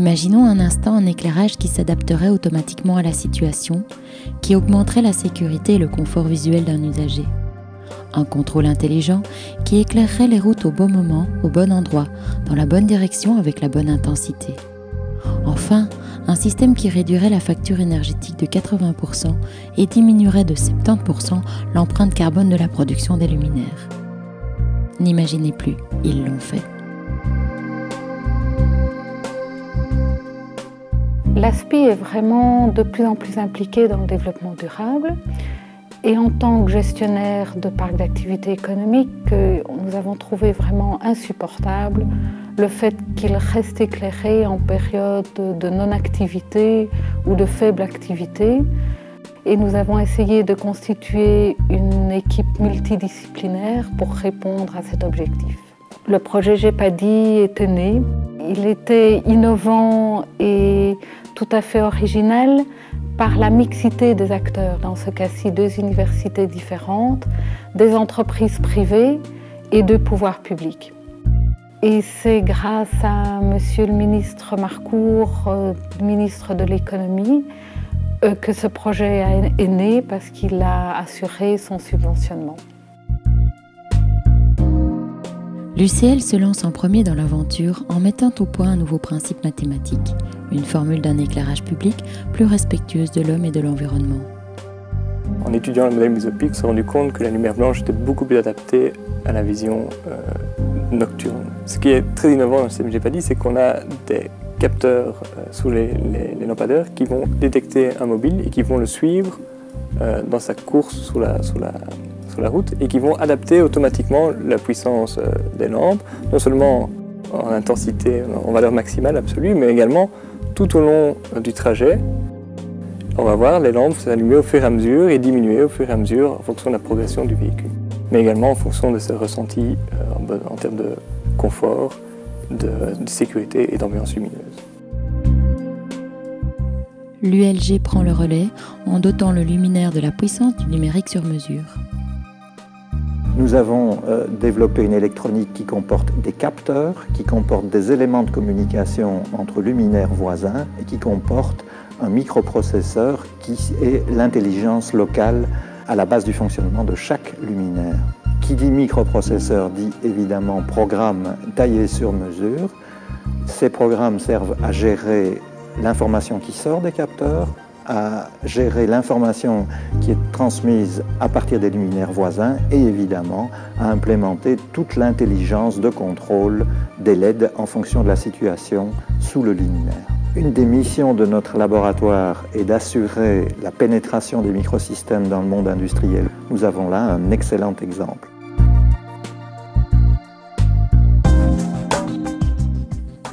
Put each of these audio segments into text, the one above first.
Imaginons un instant un éclairage qui s'adapterait automatiquement à la situation, qui augmenterait la sécurité et le confort visuel d'un usager. Un contrôle intelligent qui éclairerait les routes au bon moment, au bon endroit, dans la bonne direction avec la bonne intensité. Enfin, un système qui réduirait la facture énergétique de 80% et diminuerait de 70% l'empreinte carbone de la production des luminaires. N'imaginez plus, ils l'ont fait. L'ASPI est vraiment de plus en plus impliquée dans le développement durable. Et en tant que gestionnaire de parcs d'activités économiques, nous avons trouvé vraiment insupportable le fait qu'il reste éclairé en période de non-activité ou de faible activité. Et nous avons essayé de constituer une équipe multidisciplinaire pour répondre à cet objectif. Le projet GEPADI était né. Il était innovant et tout à fait original par la mixité des acteurs, dans ce cas-ci 2 universités différentes, des entreprises privées et de pouvoirs publics. Et c'est grâce à Monsieur le ministre Marcourt, ministre de l'économie, que ce projet est né parce qu'il a assuré son subventionnement. L'UCL se lance en premier dans l'aventure en mettant au point un nouveau principe mathématique, une formule d'un éclairage public plus respectueuse de l'homme et de l'environnement. En étudiant le modèle mésopique, on s'est rendu compte que la lumière blanche était beaucoup plus adaptée à la vision nocturne. Ce qui est très innovant dans le système GEPADI, c'est qu'on a des capteurs sous les lampadaires qui vont détecter un mobile et qui vont le suivre dans sa course sur la route et qui vont adapter automatiquement la puissance des lampes, non seulement en intensité, en valeur maximale absolue, mais également tout au long du trajet. On va voir les lampes s'allumer au fur et à mesure et diminuer au fur et à mesure en fonction de la progression du véhicule, mais également en fonction de ses ressentis en termes de confort, de sécurité et d'ambiance lumineuse. L'ULG prend le relais en dotant le luminaire de la puissance du numérique sur mesure. Nous avons développé une électronique qui comporte des capteurs, qui comporte des éléments de communication entre luminaires voisins et qui comporte un microprocesseur qui est l'intelligence locale à la base du fonctionnement de chaque luminaire. Qui dit microprocesseur dit évidemment programme taillé sur mesure. Ces programmes servent à gérer l'information qui sort des capteurs, à gérer l'information qui est transmise à partir des luminaires voisins et évidemment à implémenter toute l'intelligence de contrôle des LED en fonction de la situation sous le luminaire. Une des missions de notre laboratoire est d'assurer la pénétration des microsystèmes dans le monde industriel. Nous avons là un excellent exemple.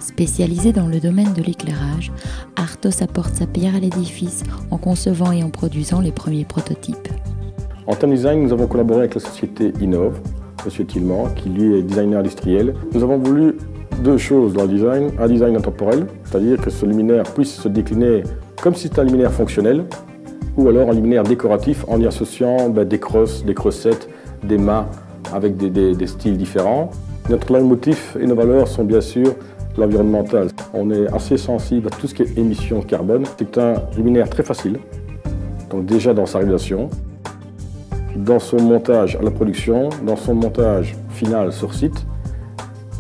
Spécialisé dans le domaine de l'éclairage, Artos apporte sa pierre à l'édifice en concevant et en produisant les premiers prototypes. En termes de design, nous avons collaboré avec la société Innov, M. Tillman, qui lui est designer industriel. Nous avons voulu 2 choses dans le design, un design intemporel, c'est-à-dire que ce luminaire puisse se décliner comme si c'était un luminaire fonctionnel, ou alors un luminaire décoratif en y associant des crosses, des crossettes, des mâts avec des styles différents. Notre leitmotiv et nos valeurs sont bien sûr l'environnemental. On est assez sensible à tout ce qui est émissions de carbone. C'est un luminaire très facile, donc déjà dans sa réalisation, dans son montage à la production, dans son montage final sur site.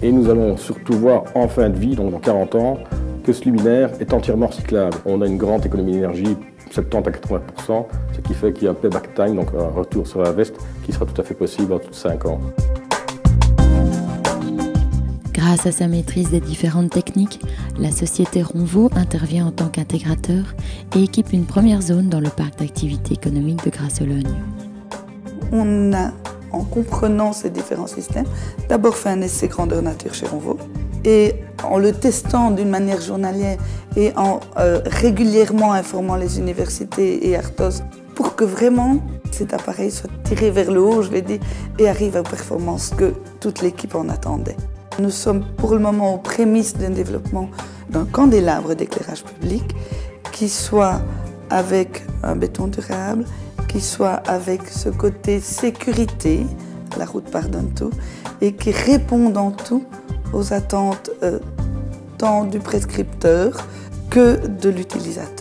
Et nous allons surtout voir en fin de vie, donc dans 40 ans, que ce luminaire est entièrement recyclable. On a une grande économie d'énergie, 70 à 80%, ce qui fait qu'il y a un payback time, donc un retour sur la veste, qui sera tout à fait possible en tous 5 ans. Grâce à sa maîtrise des différentes techniques, la société Ronvaux intervient en tant qu'intégrateur et équipe une première zone dans le parc d'activités économiques de Grasse-Sologne. On a, en comprenant ces différents systèmes, d'abord fait un essai grandeur nature chez Ronvaux et en le testant d'une manière journalière et en régulièrement informant les universités et Artos pour que vraiment cet appareil soit tiré vers le haut, je vais dire, et arrive aux performances que toute l'équipe en attendait. Nous sommes pour le moment aux prémices d'un développement d'un candélabre d'éclairage public qui soit avec un béton durable, qui soit avec ce côté sécurité, la route pardonne tout, et qui réponde en tout aux attentes tant du prescripteur que de l'utilisateur.